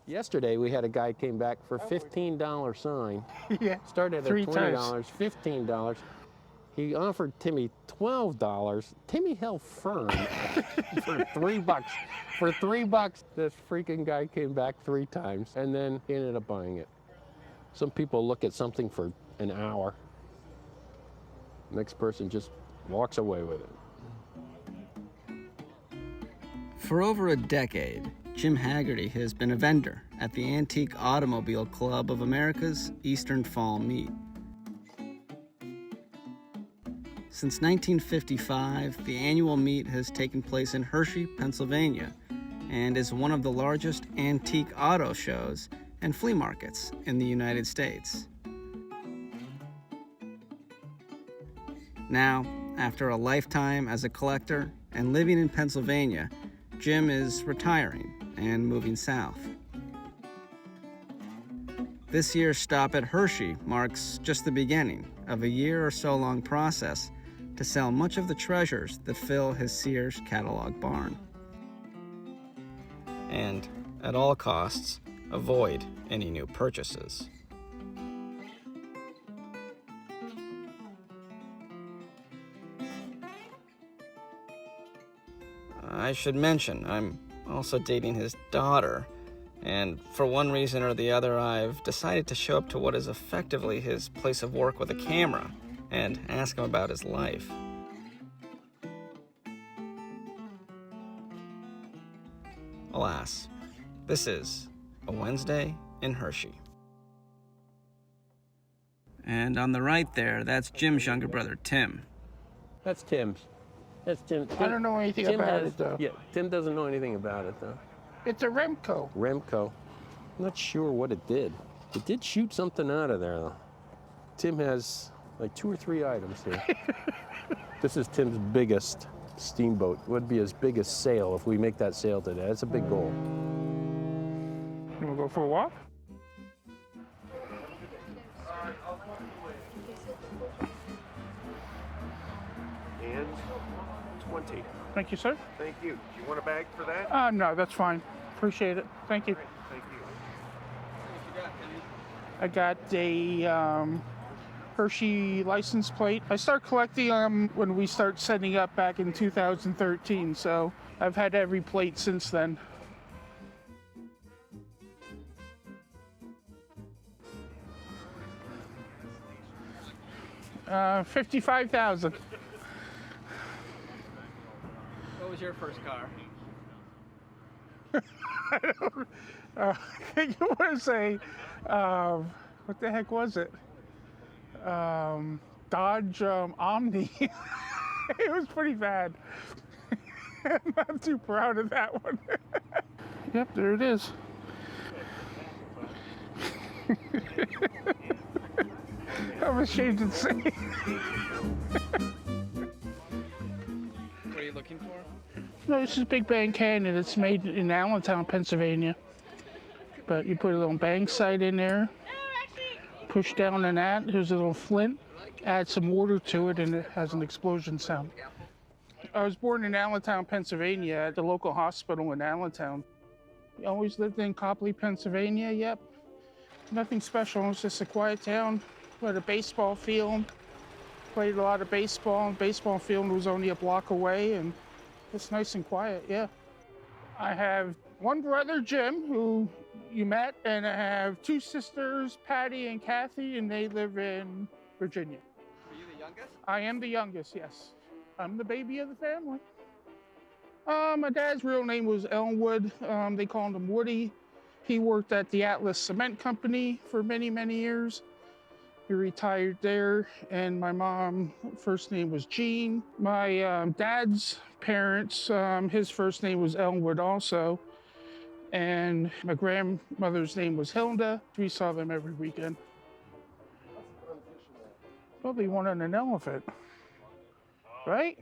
Yesterday, we had a guy came back for $15 sign. Yeah. Started at Three $20, times. $15. He offered Timmy $12. Timmy held firm for $3. For $3, this freaking guy came back 3 times, and then he ended up buying it. Some people look at something for an hour. Next person just walks away with it. For over a decade, Jim Haggerty has been a vendor at the Antique Automobile Club of America's Eastern Fall Meet. Since 1955, the annual meet has taken place in Hershey, Pennsylvania, and is one of the largest antique auto shows and flea markets in the United States. Now, after a lifetime as a collector and living in Pennsylvania, Jim is retiring and moving south. This year's stop at Hershey marks just the beginning of a year or so long process to sell much of the treasures that fill his Sears catalog barn. And, at all costs, avoid any new purchases. I should mention, I'm also dating his daughter, and for one reason or the other, I've decided to show up to what is effectively his place of work with a camera and ask him about his life. Alas, this is a Wednesday in Hershey. And on the right there, that's Jim's younger brother, Tim. That's Tim's. That's Tim. I don't know anything about it, though. Yeah, Tim doesn't know anything about it, though. It's a Remco. Remco. I'm not sure what it did. It did shoot something out of there, though. Tim has like 2 or 3 items here. This is Tim's biggest steamboat. It would be his biggest sail if we make that sail today. That's a big goal. You want to go for a walk? And 20. Thank you, sir. Thank you. Do you want a bag for that? No, that's fine. Appreciate it. Thank you. Thank you. I got a Hershey license plate. I start collecting them when we start setting up back in 2013, so I've had every plate since then. $55,000. What was your first car? I think it was a, what the heck was it? Dodge Omni. It was pretty bad. I'm not too proud of that one. Yep, there it is. I'm ashamed to say. What are you looking for? No, this is Big Bang Canyon. It's made in Allentown, Pennsylvania. But you put a little bang sight in there, push down on that, here's a little flint, add some water to it, and it has an explosion sound. I was born in Allentown, Pennsylvania, at the local hospital in Allentown. I always lived in Coplay, Pennsylvania, yep. Nothing special, it's just a quiet town. We had a baseball field, played a lot of baseball, and baseball field was only a block away, and it's nice and quiet, yeah. I have one brother, Jim, who you met, and I have 2 sisters, Patty and Kathy, and they live in Virginia. Are you the youngest? I am the youngest, yes. I'm the baby of the family. My dad's real name was Elwood. They called him Woody. He worked at the Atlas Cement Company for many, many years. He retired there, and my mom, first name was Jean. My dad's parents, his first name was Elwood also, and my grandmother's name was Hilda. We saw them every weekend. Probably one on an elephant, right?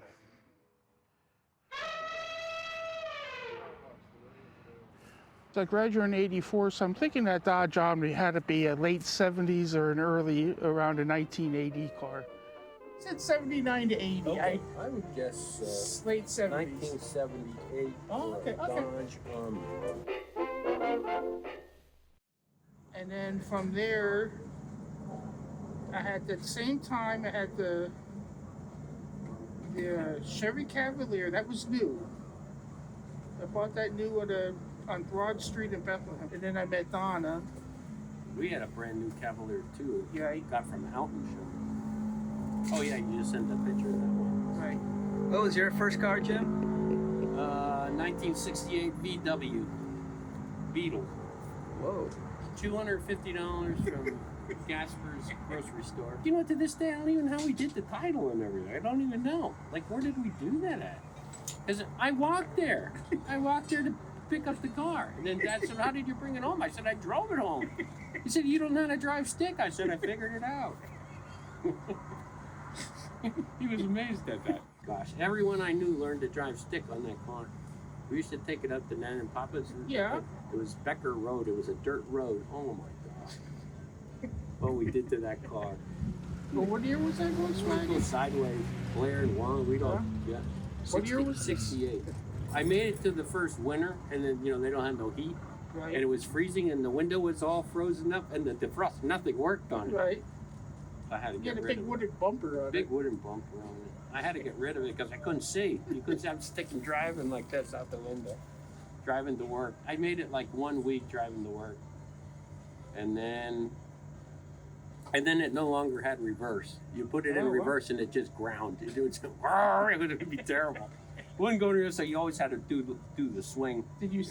I graduated in '84, so I'm thinking that Dodge Omni had to be a late '70s or an early, around a 1980 car. It said 79 to 80. Okay, I would guess Late 70s. 1978. Oh, okay, okay. Dodge Omni. And then from there, I had at the same time, I had the Chevy Cavalier. That was new. I bought that new on Broad Street in Bethlehem. And then I met Donna. We had a brand new Cavalier too. Yeah. He got from Allentown. Oh yeah, you just sent a picture of that one. Right. What was your first car, Jim? 1968 VW Beetle. Whoa. $250 from Gasper's grocery store. You know, to this day, I don't even know how we did the title and everything. I don't even know. Like, where did we do that at? Because I walked there. I walked there to pick up the car. And then Dad said, how did you bring it home? I said, I drove it home. He said, you don't know how to drive stick. I said, I figured it out. He was amazed at that. Gosh, everyone I knew learned to drive stick on that car. We used to take it up to Nan and Papa's. Yeah. It was Becker Road. It was a dirt road. Oh my God. What we did to that car. Well, what year was that Volkswagen? Sideways, Blair and Wong. We'd all, yeah. What year was it? 68. I made it to the first winter, and then, you know, they don't have no heat. Right. And it was freezing, and the window was all frozen up, and the defrost, nothing worked on it. Right. I had to You get had a rid big of it. wooden bumper on Big it. wooden bumper on it. I had to get rid of it because I couldn't see. You couldn't see. I'm sticking driving like this out the window. Driving to work. I made it like 1 week driving to work. And then it no longer had reverse. You put it in reverse and it just ground. It would be terrible. It wouldn't go to, so you always had to do the swing. Did you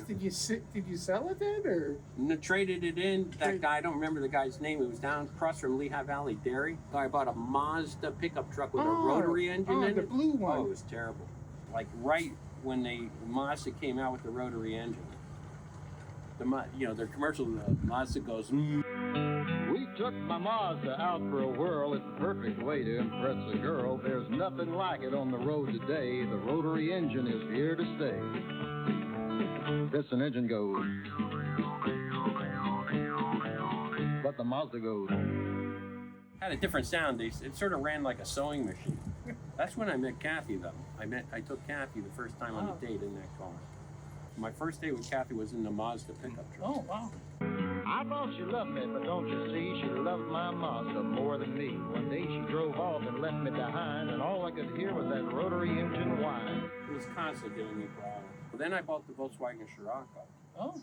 sell it then, or? And traded it in. That guy, I don't remember the guy's name. It was down across from Lehigh Valley Dairy. So I bought a Mazda pickup truck with a rotary engine in the it. blue one. Oh, it was terrible. Like right when Mazda came out with the rotary engine. Their commercial, Mazda goes. We took my Mazda out for a whirl. It's the perfect way to impress a girl. There's nothing like it on the road today. The rotary engine is here to stay. Piston engine goes, but the Mazda goes. Had a different sound. It sort of ran like a sewing machine. That's when I met Kathy, though. I took Kathy the first time on a date in that car. My first date with Kathy was in the Mazda pickup truck. Oh, wow. I thought she loved me, but don't you see, she loved my Mazda more than me. One day she drove off and left me behind, and all I could hear was that rotary engine whine. It was constantly giving me problems. But then I bought the Volkswagen Scirocco. Oh.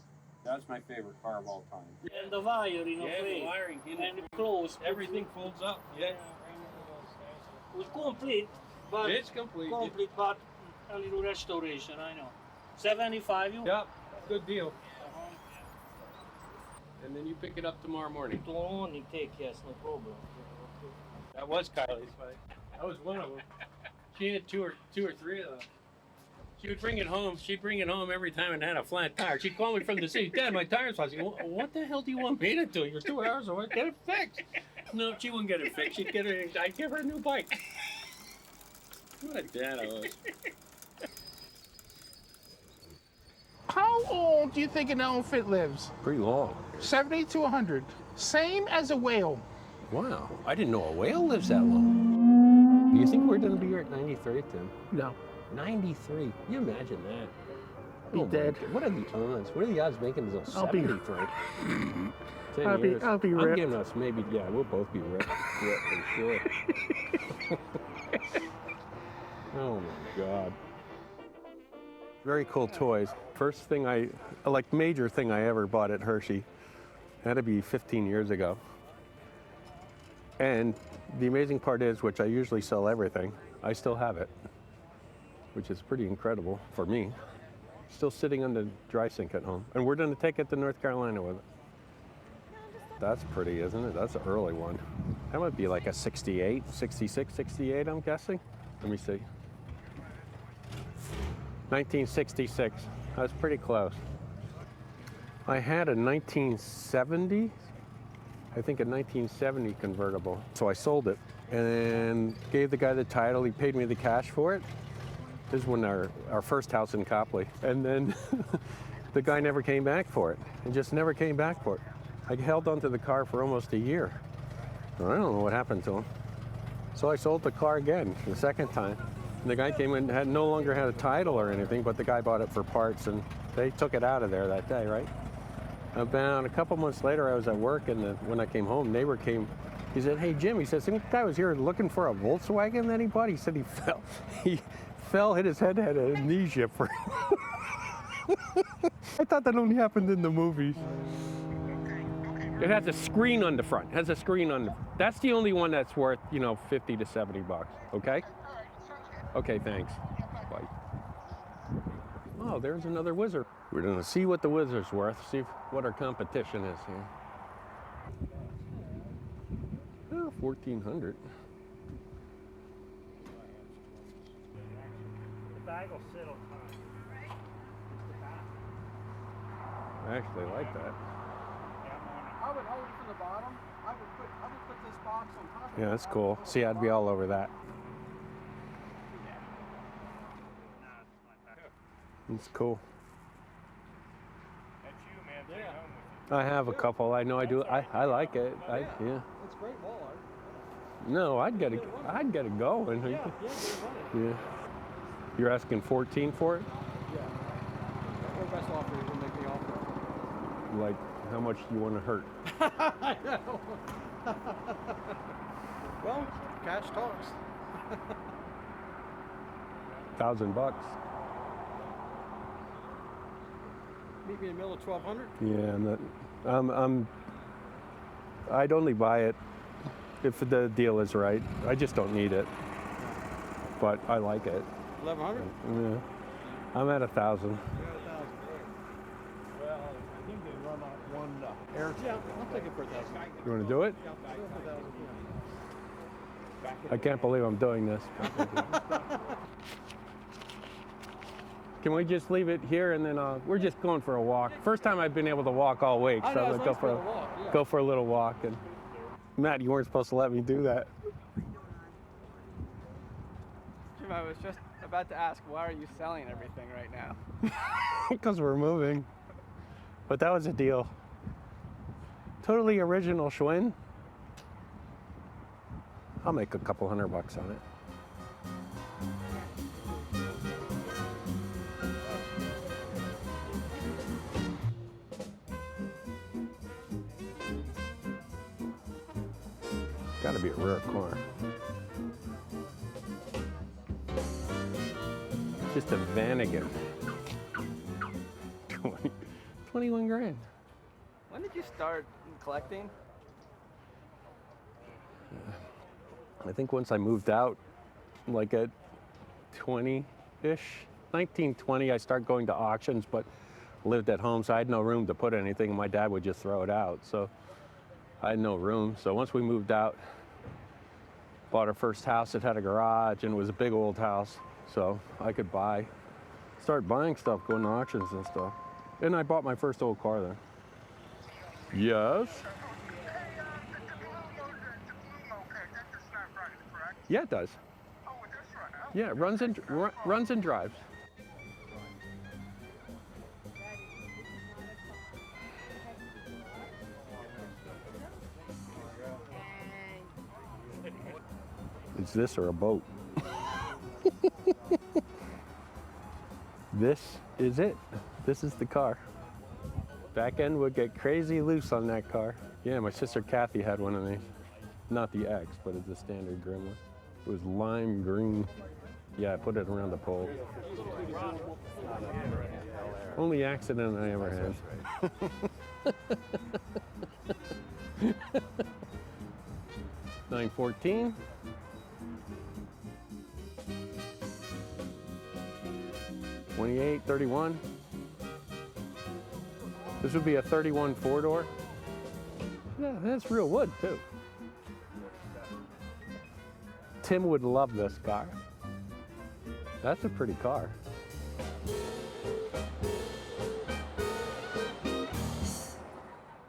That's my favorite car of all time. And the wiring, the wiring. and it closed. Everything folds up. Yeah. It was complete, but It's complete. but a little restoration, I know. 75 you? Yep. Good deal. And then you pick it up tomorrow morning. It will only take, yes, no problem. That was Kylie's bike. That was one of them. She had two or three of them. She would bring it home. She'd bring it home every time and had a flat tire. She'd call me from the city. Dad, my tire's flat. I said, what the hell do you want me to do? You're 2 hours away. Get it fixed. No, she wouldn't get it fixed. I'd give her a new bike. What a dad I was. How old do you think an elephant lives? Pretty long. 70 to 100. Same as a whale. Wow. I didn't know a whale lives that long. Do you think we're going to be here at 93, Tim? No. 93. Can you imagine that? Be dead. God. What are the odds? What are the odds making this I'll be- 73? 10 I'll years. be I'm ripped. giving us maybe, yeah, we'll both be ripped. Yeah, for sure. Oh my God. Very cool toys. First thing major thing I ever bought at Hershey. Had to be 15 years ago. And the amazing part is, which I usually sell everything, I still have it, which is pretty incredible for me. Still sitting on the dry sink at home. And we're going to take it to North Carolina with it. That's pretty, isn't it? That's an early one. That might be like a 68, 66, 68, I'm guessing. Let me see. 1966. That's pretty close. I had a 1970, I think a 1970 convertible. So I sold it and gave the guy the title. He paid me the cash for it. This is when our first house in Coplay. And then the guy never came back for it. And just never came back for it. I held onto the car for almost a year. I don't know what happened to him. So I sold the car again, the second time. And the guy came in, no longer had a title or anything, but the guy bought it for parts and they took it out of there that day, right? About a couple months later, I was at work, and when I came home, neighbor came. He said, "Hey Jim," he said, "some guy was here looking for a Volkswagen that he bought." He said he fell, hit his head, had amnesia for. I thought that only happened in the movies. It has a screen on the front. Has a screen on the. That's the only one that's worth, you know, 50 to 70 bucks. Okay. Okay, thanks. Bye. Oh, there's another Whizzer. We're gonna see what the Whizzer's worth. See what our competition is here. Oh, 1,400. The bag will sit on time. I actually like that. I would hold it from the bottom. I would put this box on top of it. Yeah, that's cool. See, I'd be all over that. It's cool. That's you, man. Take it home with you. I have a couple. I know I do. I like it. Yeah. It's great wall art. No, I'd get it going. Yeah. Yeah. You're asking 14 for it? Yeah. What best offer you can make me offer? Like, how much do you want to hurt? I know. Well, cash talks. $1,000. Meet me in the middle of 1,200. Yeah, I'd only buy it if the deal is right. I just don't need it, but I like it. 1,100. Yeah, I'm at 1,000. Well, I think they run off one air. Yeah, I'll take it for 1,000. You want to do it? I can't believe I'm doing this. Can we just leave it here and then we're just going for a walk. First time I've been able to walk all week, so I'm gonna go for a little walk. And Matt, you weren't supposed to let me do that. Jim, I was just about to ask, why are you selling everything right now? Because we're moving. But that was a deal. Totally original Schwinn. I'll make a couple $100 on it. Gotta be a rare car. Just a Vanagon. 21 grand. When did you start collecting? I think once I moved out, like at 20-ish, 1920, I started going to auctions, but lived at home, so I had no room to put anything. My dad would just throw it out, so I had no room. So once we moved out, bought our first house. It had a garage, and it was a big old house, so I could start buying stuff, going to auctions and stuff. And I bought my first old car there. Yes? Yeah, it does. Yeah, it runs and drives. It's this or a boat. This is it. This is the car. Back end would get crazy loose on that car. Yeah, my sister Kathy had one of these. Not the X, but it's a standard grim one. It was lime green. Yeah, I put it around the pole. Only accident I ever had. 914. $28, $31. This would be a 31 four-door. Yeah, that's real wood too. Tim would love this car. That's a pretty car.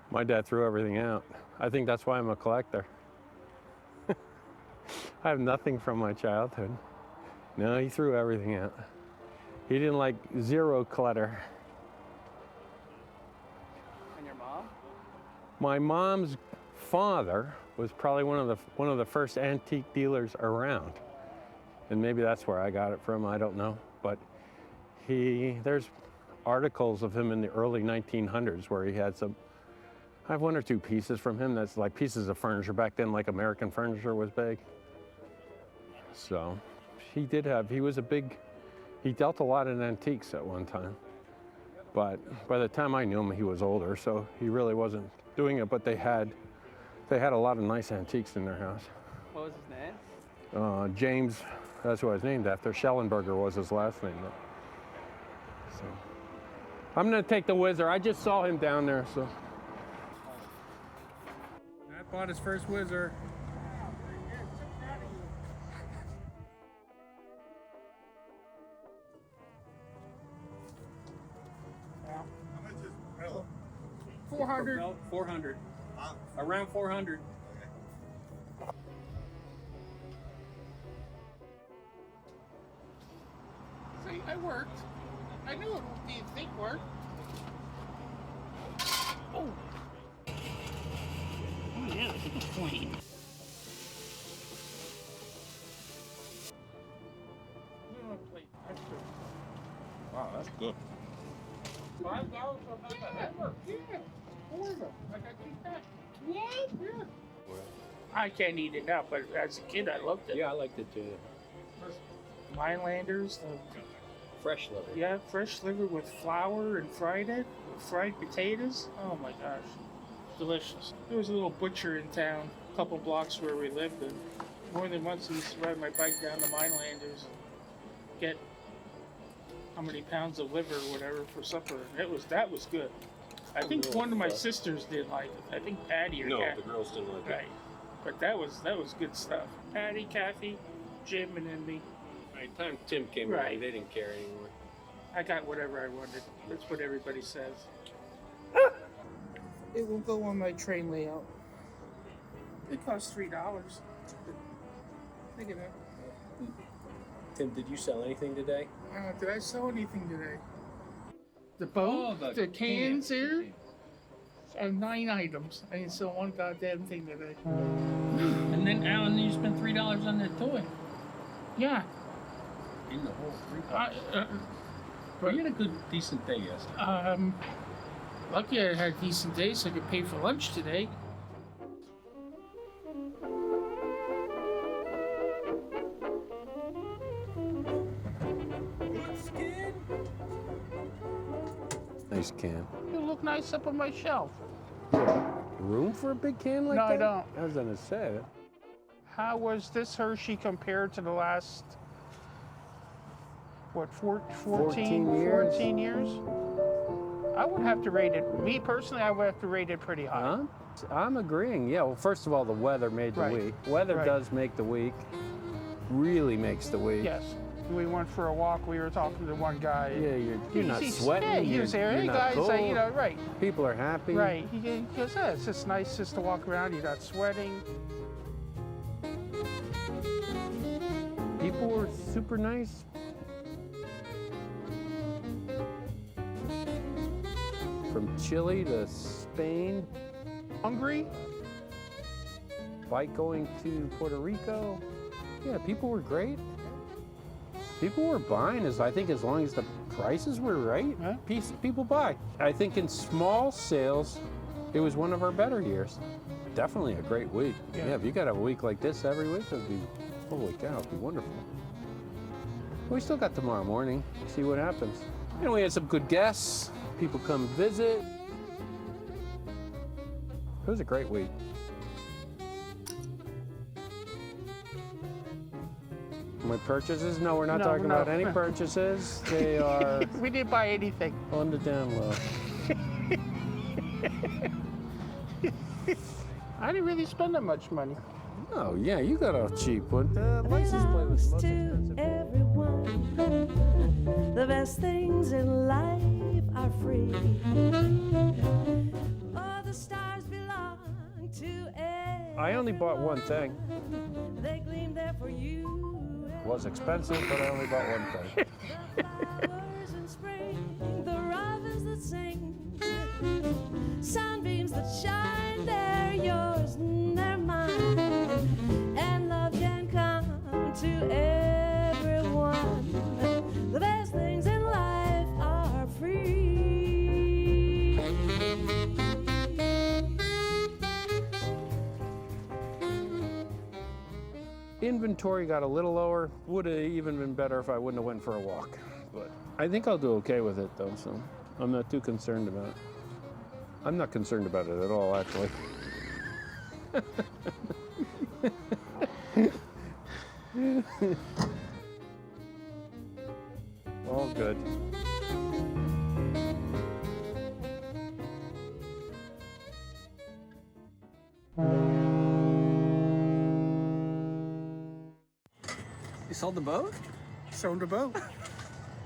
My dad threw everything out. I think that's why I'm a collector. I have nothing from my childhood. No, he threw everything out. He didn't like zero clutter. And your mom? My mom's father was probably one of the first antique dealers around, and maybe that's where I got it from. I don't know, but there's articles of him in the early 1900s where he had some. I have one or two pieces from him that's like pieces of furniture back then, like American furniture was big. So he was a big, he dealt a lot in antiques at one time. But by the time I knew him, he was older, so he really wasn't doing it, but they had a lot of nice antiques in their house. What was his name? James, that's who I was named after. Schellenberger was his last name. So I'm gonna take the Whizzer. I just saw him down there, so. Matt bought his first Whizzer. $400. 400. Around 400. See, I worked. I knew it didn't think worked. Oh. Oh yeah, it's clean. Wow, that's good. $5 for a hamburger. Yeah. I got two packs. What? Yeah. I can't eat it now, but as a kid, I loved it. Yeah, I liked it too. Minelanders, the Fresh liver. yeah, fresh liver with flour and fried it, with fried potatoes. Oh my gosh, delicious. There was a little butcher in town, a couple blocks where we lived, and more than once I used to ride my bike down to Minelanders, get how many pounds of liver or whatever for supper. That was good. I think one of my sisters didn't like it. I think Patty or No, Kathy. the girls didn't like it. Right. But that was good stuff. Patty, Kathy, Jim, and then me. By the time Tim came Right. around, they didn't care anymore. I got whatever I wanted. That's what everybody says. It will go on my train layout. It costs $3. Think of that. Tim, did you sell anything today? Did I sell anything today? The boat, the cans here, and 9 items. I didn't sell one goddamn thing today. And then Alan, you spent $3 on that toy. Yeah. In the whole $3. But You had a good, decent day yesterday. lucky I had a decent day, so I could pay for lunch today. Nice can. You look nice up on my shelf. Room for a big can like No, that? I don't. I was gonna say it. How was this Hershey compared to the last, what, 14 years? 14 years? I would have to rate it, me personally, I would have to rate it pretty high. Huh? I'm agreeing. Yeah, well, first of all, the weather made the Right. week. Weather Right. does make the week. Really makes the week. Yes. We went for a walk, we were talking to one guy. Yeah, you're not He's- sweating. Yeah, he was there. you're Hey not guys, cold. right. People are happy. Right. He goes, yeah, it's just nice just to walk around, you're not sweating. People were super nice. From Chile to Spain, Hungry? bike going to Puerto Rico. Yeah, people were great. People were buying, I think, as long as the prices were right. Huh? People buy. I think in small sales, it was one of our better years. Definitely a great week. Yeah. Yeah, if you got a week like this every week, it'd be, holy cow, it'd be wonderful. We still got tomorrow morning. See what happens. And we had some good guests. People come visit. It was a great week. My purchases? No, we're not No, talking no. about any purchases. They are We didn't buy anything. on the down low. I didn't really spend that much money. Oh, yeah, you got a cheap one. The license plate was the most To expensive. everyone, the best things in life are free. All the stars belong to everyone. I only bought one thing. They gleam there for you. It was expensive, but I only bought one thing. The flowers in spring, the robins that sing, sunbeams that shine, they're yours and they're mine. And love can come to everyone. The best things in life are free. Inventory got a little lower. Would have even been better if I wouldn't have went for a walk. But I think I'll do okay with it though, so I'm not too concerned about it. I'm not concerned about it at all, actually. All good. You sold the boat? Sold the boat.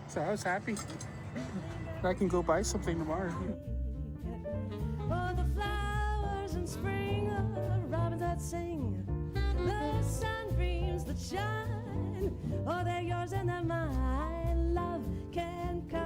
So I was happy. I can go buy something tomorrow. For the flowers in spring, the robins that sing, the sunbeams that shine, oh, they're yours and they're mine. Love can come